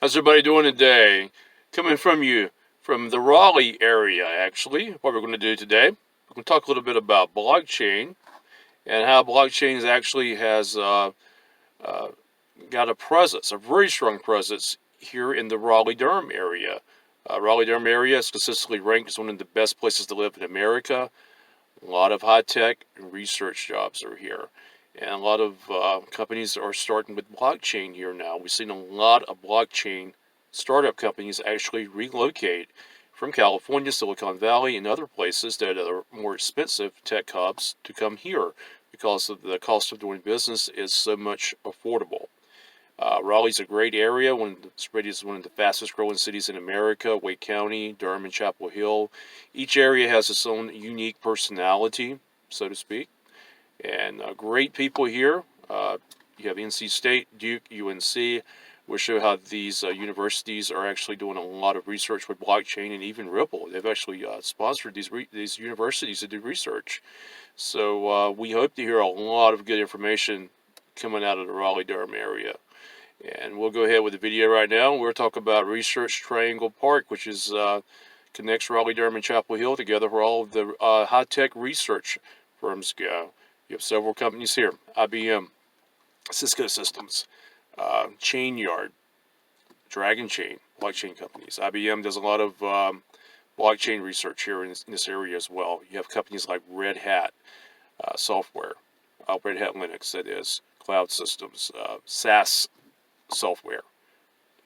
How's everybody doing today? Coming from you from the Raleigh area, actually. What we're going to do today, we're going to talk a little bit about blockchain and how blockchain actually has uh, got a presence, a very strong presence here in the Raleigh Durham area. Raleigh Durham area is consistently ranked as one of the best places to live in America. A lot of high tech and research jobs are here. And a lot of companies are starting with blockchain here now. We've seen a lot of blockchain startup companies actually relocate from California, Silicon Valley, and other places that are more expensive tech hubs to come here because of the cost of doing business is so much affordable. Raleigh's a great area. It's rated as one of the fastest growing cities in America. Wake County, Durham, and Chapel Hill. Each area has its own unique personality, so to speak. And great people here. You have NC State, Duke, UNC. We'll show how these universities are actually doing a lot of research with blockchain, and even Ripple. They've actually sponsored these universities to do research. So we hope to hear a lot of good information coming out of the Raleigh-Durham area. And we'll go ahead with the video right now. We'll talk about Research Triangle Park, which is connects Raleigh, Durham, and Chapel Hill together, where all of the high-tech research firms go. You have several companies here: IBM, Cisco Systems, Chainyard, Dragon Chain, blockchain companies. IBM does a lot of blockchain research here in this area as well. You have companies like Red Hat Software, Red Hat Linux, that is, Cloud Systems, SaaS software.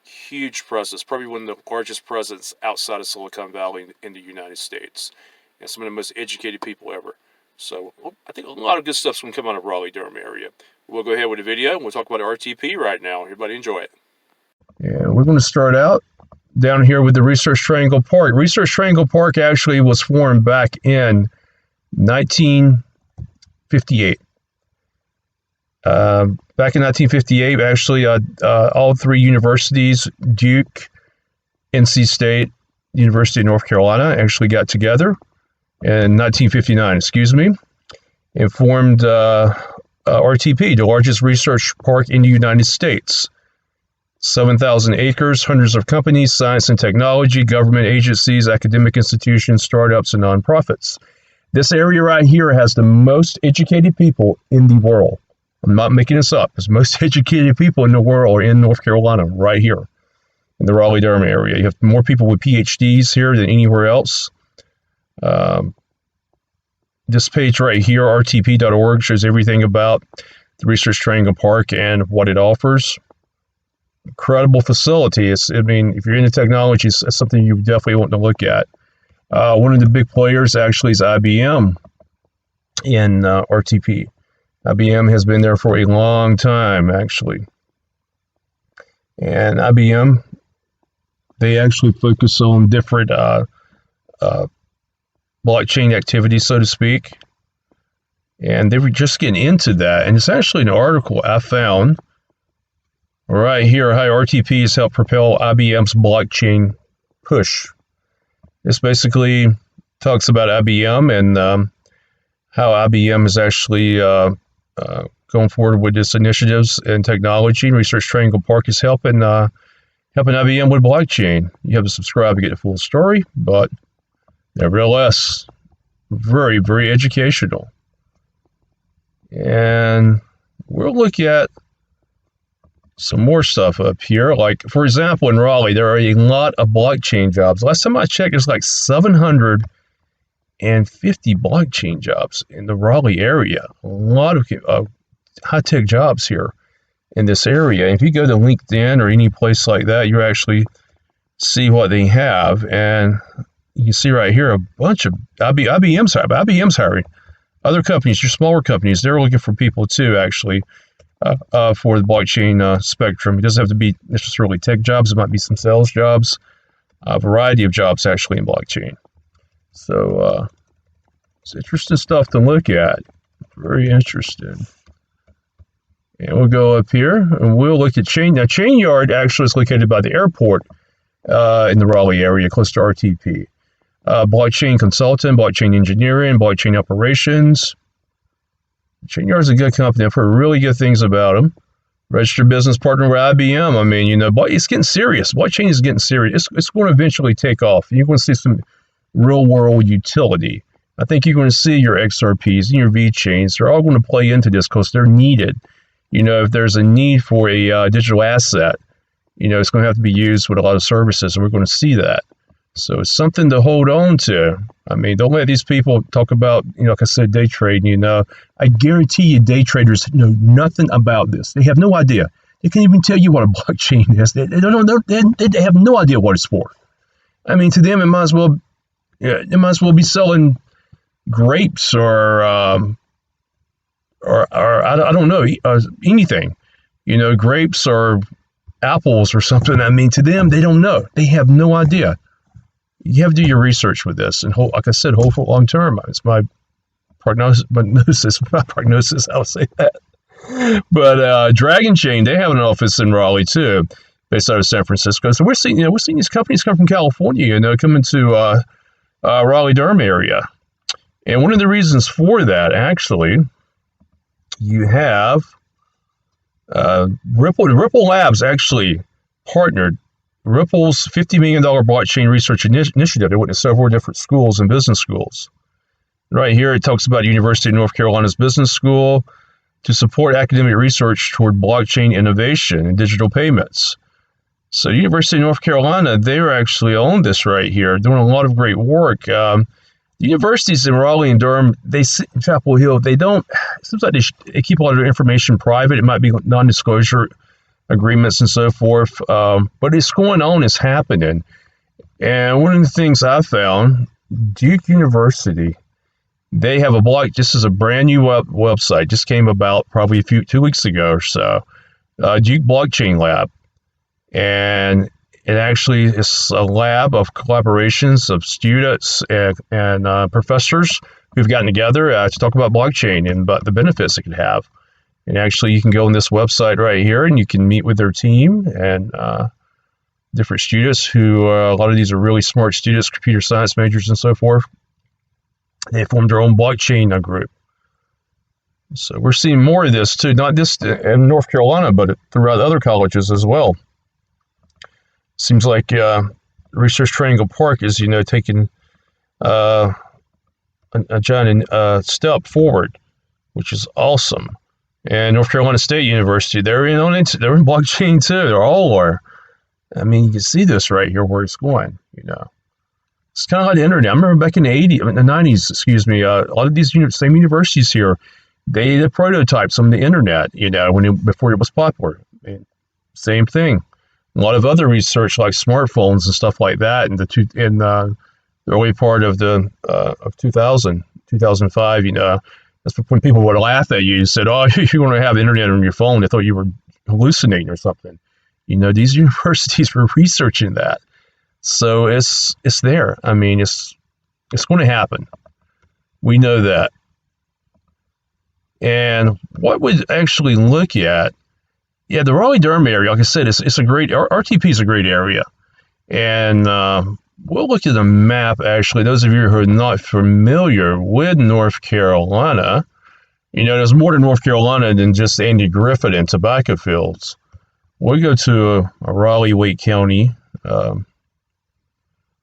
Huge presence, probably one of the largest presence outside of Silicon Valley in the United States, and some of the most educated people ever. So I think a lot of good stuff's going to come out of Raleigh-Durham area. We'll go ahead with the video, and we'll talk about RTP right now. Everybody enjoy it. Yeah, we're going to start out down here with the Research Triangle Park. Research Triangle Park actually was formed back in 1958. Back in 1958, actually, all three universities, Duke, NC State, University of North Carolina, actually got together in 1959, and formed RTP, the largest research park in the United States. 7,000 acres, hundreds of companies, science and technology, government agencies, academic institutions, startups, and nonprofits. This area right here has the most educated people in the world. I'm not making this up. The most educated people in the world are in North Carolina, right here in the Raleigh-Durham area. You have more people with PhDs here than anywhere else. This page right here, rtp.org, shows everything about the Research Triangle Park and what it offers. Incredible facility. If you're into technology, it's something you definitely want to look at. One of the big players actually is IBM in RTP. IBM has been there for a long time, actually. And IBM, they actually focus on different blockchain activities, so to speak. And they were just getting into that. And it's actually an article I found right here, how RTP has helped propel IBM's blockchain push. This basically talks about IBM and how IBM is actually going forward with its initiatives and technology. Research Triangle Park is helping IBM with blockchain. You have to subscribe to get the full story, but nevertheless, very, very educational. And we'll look at some more stuff up here. Like, for example, in Raleigh, there are a lot of blockchain jobs. Last time I checked, there's like 750 blockchain jobs in the Raleigh area. A lot of high-tech jobs here in this area. And if you go to LinkedIn or any place like that, you actually see what they have. And you can see right here a bunch of IBM's hiring. Other companies, your smaller companies, they're looking for people too, actually, for the blockchain spectrum. It doesn't have to be necessarily tech jobs. It might be some sales jobs, a variety of jobs actually in blockchain. So it's interesting stuff to look at. Very interesting. And we'll go up here and we'll look at Chain. Now, Chainyard actually is located by the airport in the Raleigh area, close to RTP. Blockchain consultant, blockchain engineering, blockchain operations. Chainyard is a good company. I've heard really good things about them. registered business partner with IBM. I mean, it's getting serious. Blockchain is getting serious. It's going to eventually take off. You're going to see some real world utility. I think you're going to see your XRPs and your VeChains. They're all going to play into this because they're needed. If there's a need for a digital asset, it's going to have to be used with a lot of services, and we're going to see that. So it's something to hold on to. I mean, don't let these people talk about, like I said, day trading. I guarantee you day traders know nothing about this. They have no idea. They can't even tell you what a blockchain is. They don't know. They have no idea what it's for. I mean, to them, it might as well be selling grapes or I don't know, anything. Grapes or apples or something. I mean, to them, they don't know. They have no idea. You have to do your research with this, and like I said, hold for long term. It's my prognosis. I'll say that. But Dragon Chain, they have an office in Raleigh too, based out of San Francisco. So we're seeing these companies come from California, coming to Raleigh Durham area. And one of the reasons for that, actually, you have Ripple Labs actually partnered. Ripple's $50 million blockchain research initiative. They went to several different schools and business schools. Right here, it talks about University of North Carolina's Business School to support academic research toward blockchain innovation and digital payments. So University of North Carolina, they're actually on this right here, doing a lot of great work. The universities in Raleigh and Durham, in Chapel Hill, it seems like they keep a lot of information private. It might be non-disclosure agreements and so forth, but it's going on, it's happening. And one of the things I found, Duke University, they have this is a brand new website, just came about probably 2 weeks ago or so, Duke Blockchain Lab. And it actually is a lab of collaborations of students and professors who've gotten together to talk about blockchain and about the benefits it could have. And actually, you can go on this website right here, and you can meet with their team and different students who, a lot of these are really smart students, computer science majors and so forth. They formed their own blockchain group. So we're seeing more of this too, not just in North Carolina, but throughout other colleges as well. Seems like Research Triangle Park is, taking a giant step forward, which is awesome. And North Carolina State University, they're in blockchain too. They're all are. I mean, you can see this right here where it's going. It's kind of like the internet. I remember back in the '90s. Excuse me. A lot of these same universities here, they prototyped some of the internet. Before it was popular. I mean, same thing. A lot of other research like smartphones and stuff like that in the early part of the of 2000, 2005. That's when people would laugh at you and said, "Oh, you're going to have internet on your phone." They thought you were hallucinating or something. These universities were researching that, so it's there. I mean, it's going to happen. We know that. And what we'd actually look at, the Raleigh Durham area, like I said, it's a great RTP is a great area, and we'll look at the map, actually. Those of you who are not familiar with North Carolina, there's more to North Carolina than just Andy Griffith and tobacco fields. We'll go to a Raleigh-Wake County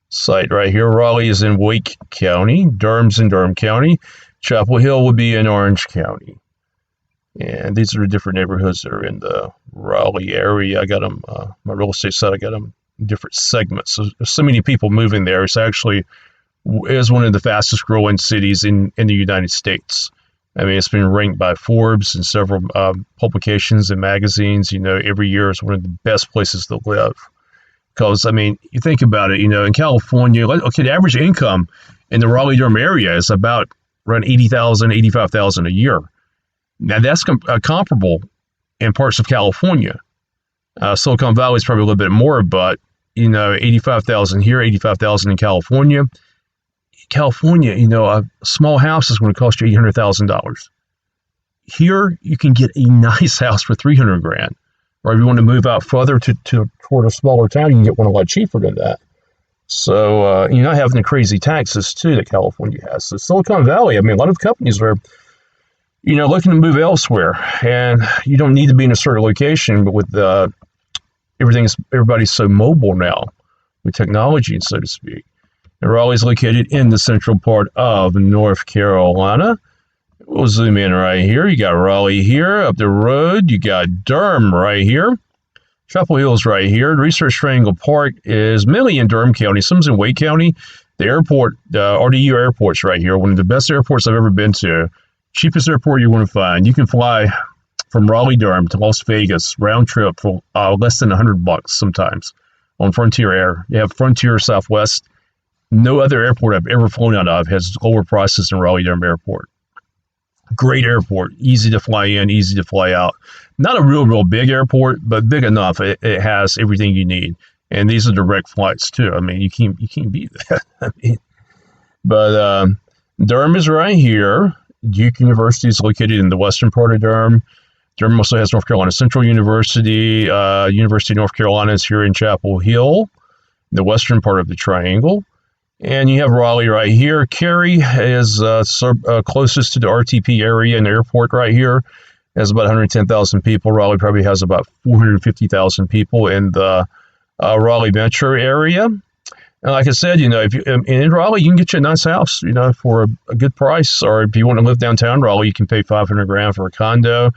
site right here. Raleigh is in Wake County. Durham's in Durham County. Chapel Hill would be in Orange County. And these are the different neighborhoods that are in the Raleigh area. I got them, my real estate site, I got them different segments. So there's so many people moving there. It's actually is one of the fastest growing cities in the United States. I mean, it's been ranked by Forbes and several publications and magazines. Every year it's one of the best places to live. Because, I mean, you think about it, in California, the average income in the Raleigh-Durham area is about around $80,000, $85,000 a year. Now, that's comparable in parts of California. Silicon Valley is probably a little bit more, but, 85,000 here, 85,000 in California. California, a small house is going to cost you $800,000. Here, you can get a nice house for $300,000. Or if you want to move out further toward a smaller town, you can get one a lot cheaper than that. So, you're not having the crazy taxes, too, that California has. So Silicon Valley, I mean, a lot of companies are, looking to move elsewhere, and you don't need to be in a certain location, but with everybody's so mobile now with technology, so to speak. And Raleigh's located in the central part of North Carolina. We'll zoom in right here. You got Raleigh here up the road. You got Durham right here. Chapel Hill's right here. The Research Triangle Park is mainly in Durham County. Some's in Wake County. The airport, the RDU airport's right here. One of the best airports I've ever been to. Cheapest airport you want to find. You can fly from Raleigh Durham to Las Vegas round trip for less than $100 sometimes on Frontier Air. You have Frontier Southwest. No other airport I've ever flown out of has lower prices than Raleigh Durham Airport. Great airport, easy to fly in, easy to fly out. Not a real big airport, but big enough. It has everything you need, and these are direct flights too. I mean, you can't beat that. But Durham is right here. Duke University is located in the western part of Durham. Durham also has North Carolina Central University. University of North Carolina is here in Chapel Hill, the western part of the triangle. And you have Raleigh right here. Cary is closest to the RTP area and the airport right here. It has about 110,000 people. Raleigh probably has about 450,000 people in the Raleigh metro area. And like I said, if you in Raleigh, you can get you a nice house, for a good price. Or if you want to live downtown Raleigh, you can pay $500,000 for a condo.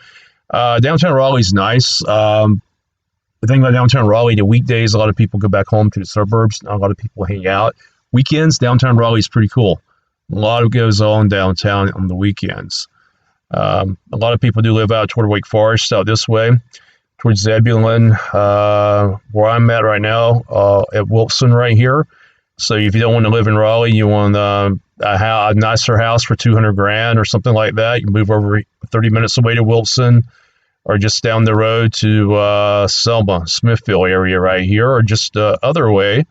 Downtown Raleigh's nice. The thing about downtown Raleigh, the weekdays, a lot of people go back home to the suburbs. Not a lot of people hang out. Weekends, downtown Raleigh is pretty cool. A lot of goes on downtown on the weekends. A lot of people do live out toward Wake Forest, out this way, towards Zebulon, where I'm at right now, at Wilson right here. So if you don't want to live in Raleigh, you want a nicer house for $200,000 or something like that, you can move over 30 minutes away to Wilson, or just down the road to Selma, Smithville area right here, or just other way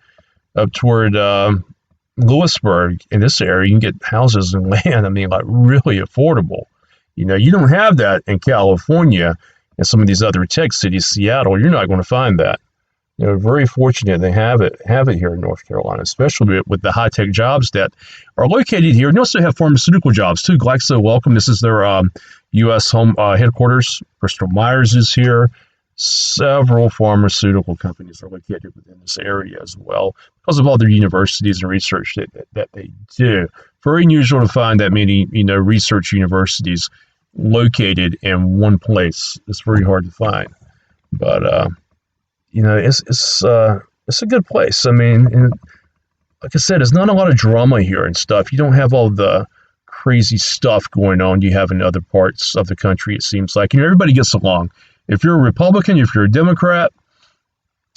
up toward Lewisburg. In this area, you can get houses and land, really affordable. You don't have that in California and some of these other tech cities. Seattle, you're not going to find that. Very fortunate they have it here in North Carolina, especially with the high-tech jobs that are located here. And you also have pharmaceutical jobs too. Glaxo Wellcome, this is their U.S. home headquarters. Bristol Myers is here. Several pharmaceutical companies are located within this area as well because of all their universities and research that they do. Very unusual to find that many, research universities located in one place. It's very hard to find, but it's a good place. And like I said, there's not a lot of drama here and stuff. You don't have all the crazy stuff going on you have in other parts of the country. It seems like, everybody gets along. If you're a Republican, if you're a Democrat,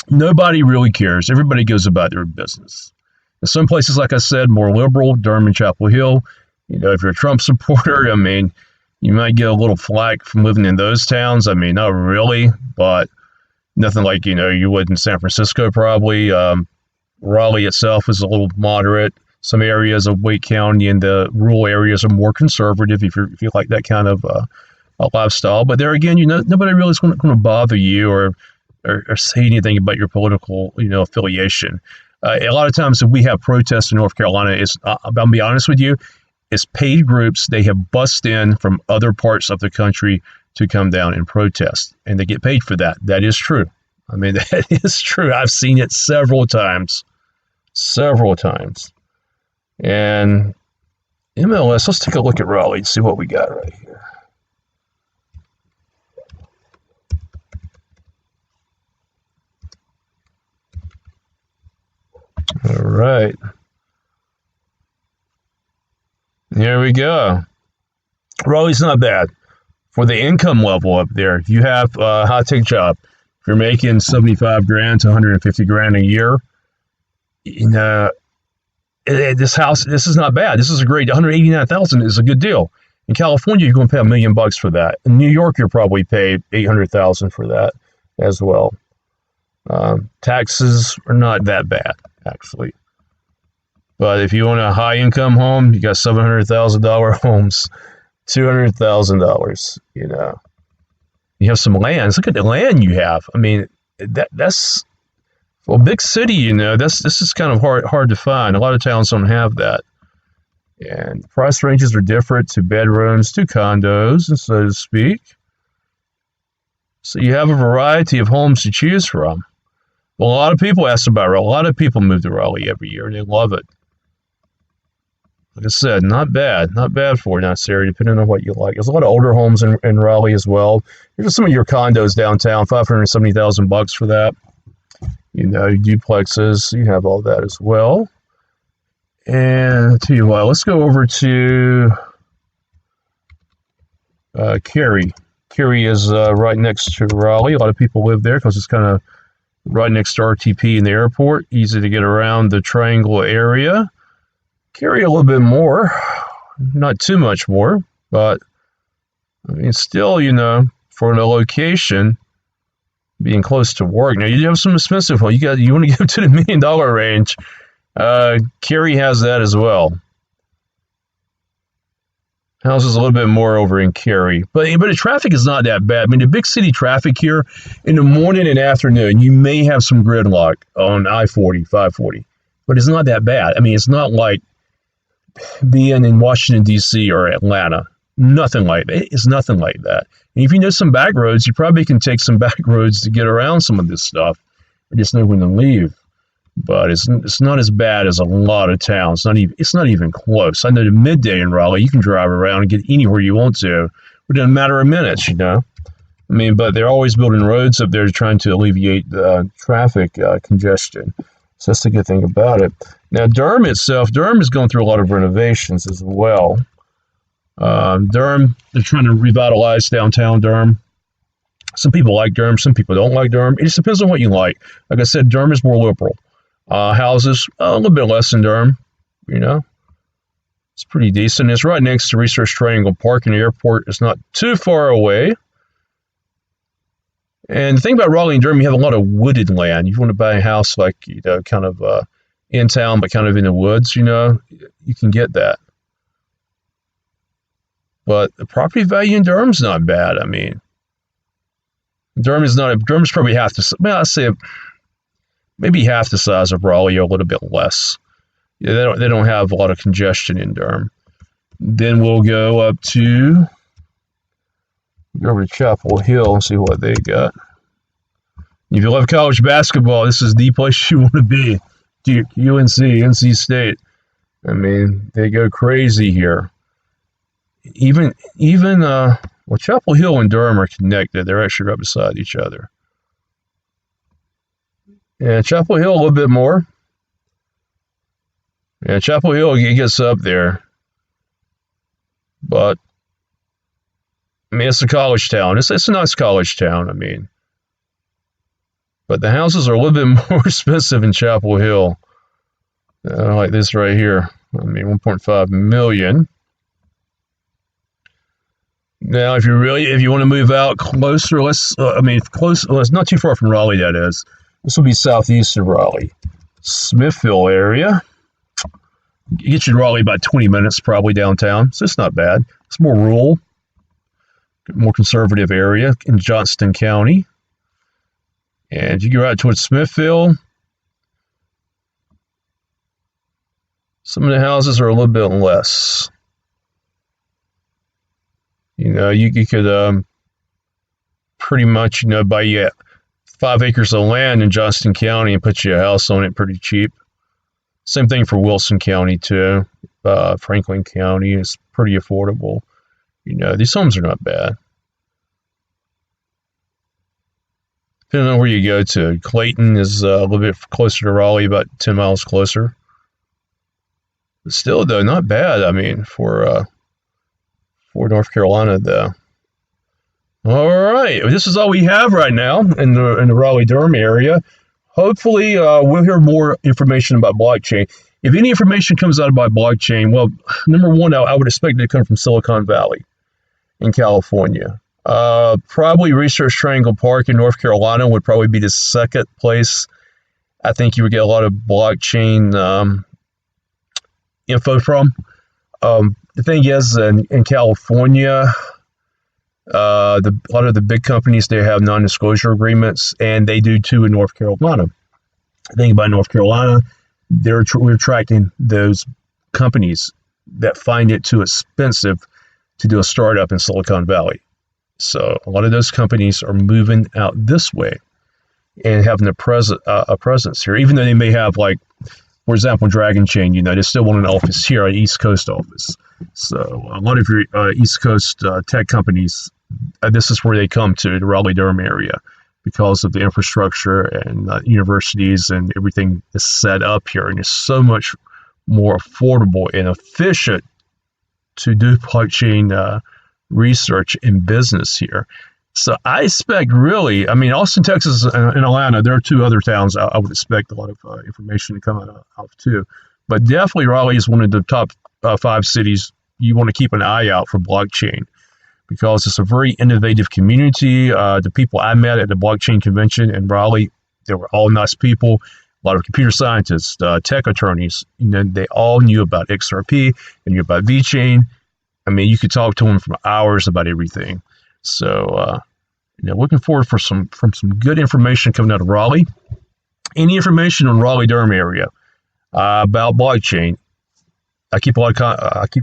nobody really cares. Everybody goes about their business. In some places, like I said, more liberal, Durham and Chapel Hill, if you're a Trump supporter, you might get a little flack from living in those towns. Not really, but nothing like, you would in San Francisco probably. Raleigh itself is a little moderate. Some areas of Wake County and the rural areas are more conservative if you like that kind of a lifestyle. But there again, nobody really is going to bother you or say anything about your political, affiliation. A lot of times if we have protests in North Carolina, I'll be honest with you, it's paid groups. They have bussed in from other parts of the country to come down and protest, and they get paid for that. That is true. That is true. I've seen it several times. And MLS, let's take a look at Raleigh and see what we got right here. All right. Here we go. Raleigh's not bad. For the income level up there, if you have a high-tech job, if you're making $75,000 to $150,000 a year, this is not bad. This is a great $189,000 is a good deal. In California, you're going to pay $1 million for that. In New York, you'll probably pay $800,000 for that as well. Taxes are not that bad, actually. But if you want a high-income home, you got $700,000 homes, $200,000. You have some land. Look at the land you have. That's big city. This is kind of hard to find. A lot of towns don't have that. And price ranges are different to bedrooms to condos, and so to speak. So you have a variety of homes to choose from. Well, a lot of people ask about Raleigh. A lot of people move to Raleigh every year, and they love it. Like I said, not bad. Not bad for a nice area, depending on what you like. There's a lot of older homes in Raleigh as well. There's some of your condos downtown, $570,000 for that. Duplexes, you have all that as well. And I'll tell you what, let's go over to Cary. Cary is right next to Raleigh. A lot of people live there because it's kind of right next to RTP and the airport. Easy to get around the Triangle area. Cary a little bit more, not too much more, but I mean, still, for the location, being close to work. Now you have some expensive ones. You want to go to the $1 million range. Cary has that as well. Houses a little bit more over in Cary, but the traffic is not that bad. I mean, the big city traffic here in the morning and afternoon, you may have some gridlock on I-40, 540, but it's not that bad. I mean, it's not like being in Washington, D.C. or Atlanta. Nothing like that. It's nothing like that. And if you know some back roads, you probably can take some back roads to get around some of this stuff. You just know when to leave. But it's not as bad as a lot of towns. It's not even close. I know the midday in Raleigh, you can drive around and get anywhere you want to within a matter of minutes, I mean, but they're always building roads up there trying to alleviate traffic congestion. So that's the good thing about it. Now, Durham is going through a lot of renovations as well. Durham, they're trying to revitalize downtown Durham. Some people like Durham, some people don't like Durham. It just depends on what you like. Like I said, Durham is more liberal. Houses, a little bit less than Durham, It's pretty decent. It's right next to Research Triangle Park and the airport. It's not too far away. And the thing about Raleigh and Durham, you have a lot of wooded land. You want to buy a house like, kind of in town, but kind of in the woods, you can get that. But the property value in Durham's not bad. I mean, Durham's probably half the, well, I'd say maybe half the size of Raleigh, or a little bit less. Yeah, they don't have a lot of congestion in Durham. Then we'll go over to Chapel Hill and see what they got. If you love college basketball, this is the place you want to be. Duke, UNC, NC State. I mean, they go crazy here. Even Chapel Hill and Durham are connected. They're actually right beside each other. Yeah, Chapel Hill a little bit more. Yeah, Chapel Hill gets up there. But, I mean, it's a college town. It's a nice college town, I mean. But the houses are a little bit more expensive in Chapel Hill. Like this right here. I mean, $1.5 million. Now, if you want to move out closer, it's not too far from Raleigh, that is. This will be southeast of Raleigh. Smithville area. Get you to Raleigh about 20 minutes probably downtown, so it's not bad. It's more rural, more conservative area in Johnston County. And if you go out towards Smithville, some of the houses are a little bit less. You could pretty much, buy 5 acres of land in Johnston County and put you a house on it pretty cheap. Same thing for Wilson County too. Franklin County is pretty affordable. These homes are not bad. Depending on where you go to. Clayton is a little bit closer to Raleigh, about 10 miles closer. But still, though, not bad. I mean, for North Carolina, though. All right, this is all we have right now in the Raleigh Durham area. Hopefully, we'll hear more information about blockchain. If any information comes out about blockchain, well, number one, I would expect it to come from Silicon Valley in California. Probably Research Triangle Park in North Carolina would probably be the second place I think you would get a lot of blockchain info from. The thing is, in California, a lot of the big companies, they have non-disclosure agreements, and they do too in North Carolina. The thing about North Carolina, we're attracting those companies that find it too expensive to do a startup in Silicon Valley. So a lot of those companies are moving out this way and having a presence here, even though they may have, like, for example, Dragon Chain, they still want an office here, an East Coast office. So a lot of your East Coast tech companies, this is where they come to, the Raleigh Durham area, because of the infrastructure and universities and everything is set up here, and it's so much more affordable and efficient to do blockchain research and business here. So I expect, really, I mean, Austin, Texas, and Atlanta, there are two other towns I would expect a lot of information to come out of too. But definitely Raleigh is one of the top 5 cities you want to keep an eye out for blockchain, because it's a very innovative community. The people I met at the blockchain convention in Raleigh, they were all nice people. A lot of computer scientists, tech attorneys, they all knew about XRP and knew about VeChain. I mean, you could talk to them for hours about everything. So, looking forward for some good information coming out of Raleigh. Any information on Raleigh Durham area about blockchain, I keep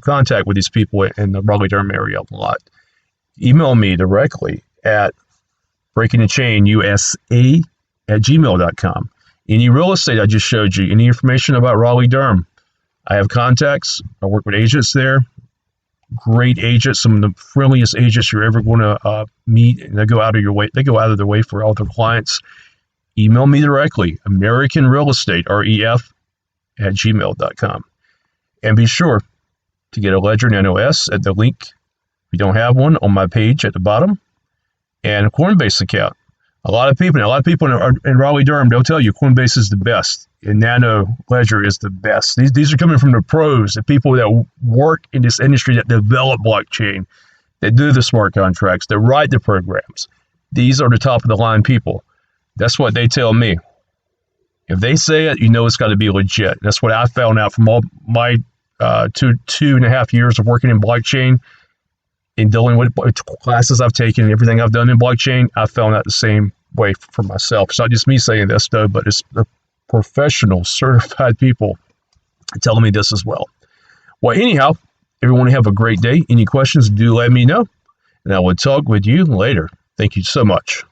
contact with these people in the Raleigh Durham area a lot. Email me directly at breakingthechainusa@gmail.com. Any real estate I just showed you, any information about Raleigh Durham, I have contacts. I work with agents there. Great agents, some of the friendliest agents you're ever going to meet, and they go out of their way for all their clients. Email me directly, American Real Estate, REF@gmail.com. And be sure to get a Ledger Nano S at the link, if you don't have one, on my page at the bottom, and a Coinbase account. A lot of people in Raleigh Durham, they'll tell you Coinbase is the best, and Nano Ledger is the best. These are coming from the pros, the people that work in this industry, that develop blockchain, that do the smart contracts, that write the programs. These are the top of the line people. That's what they tell me. If they say it, it's got to be legit. That's what I found out from all my 2.5 years of working in blockchain, in dealing with classes I've taken and everything I've done in blockchain. I found out the same way for myself. It's not just me saying this, though, but it's the professional, certified people telling me this as well. Well, anyhow, everyone have a great day. Any questions, do let me know, and I will talk with you later. Thank you so much.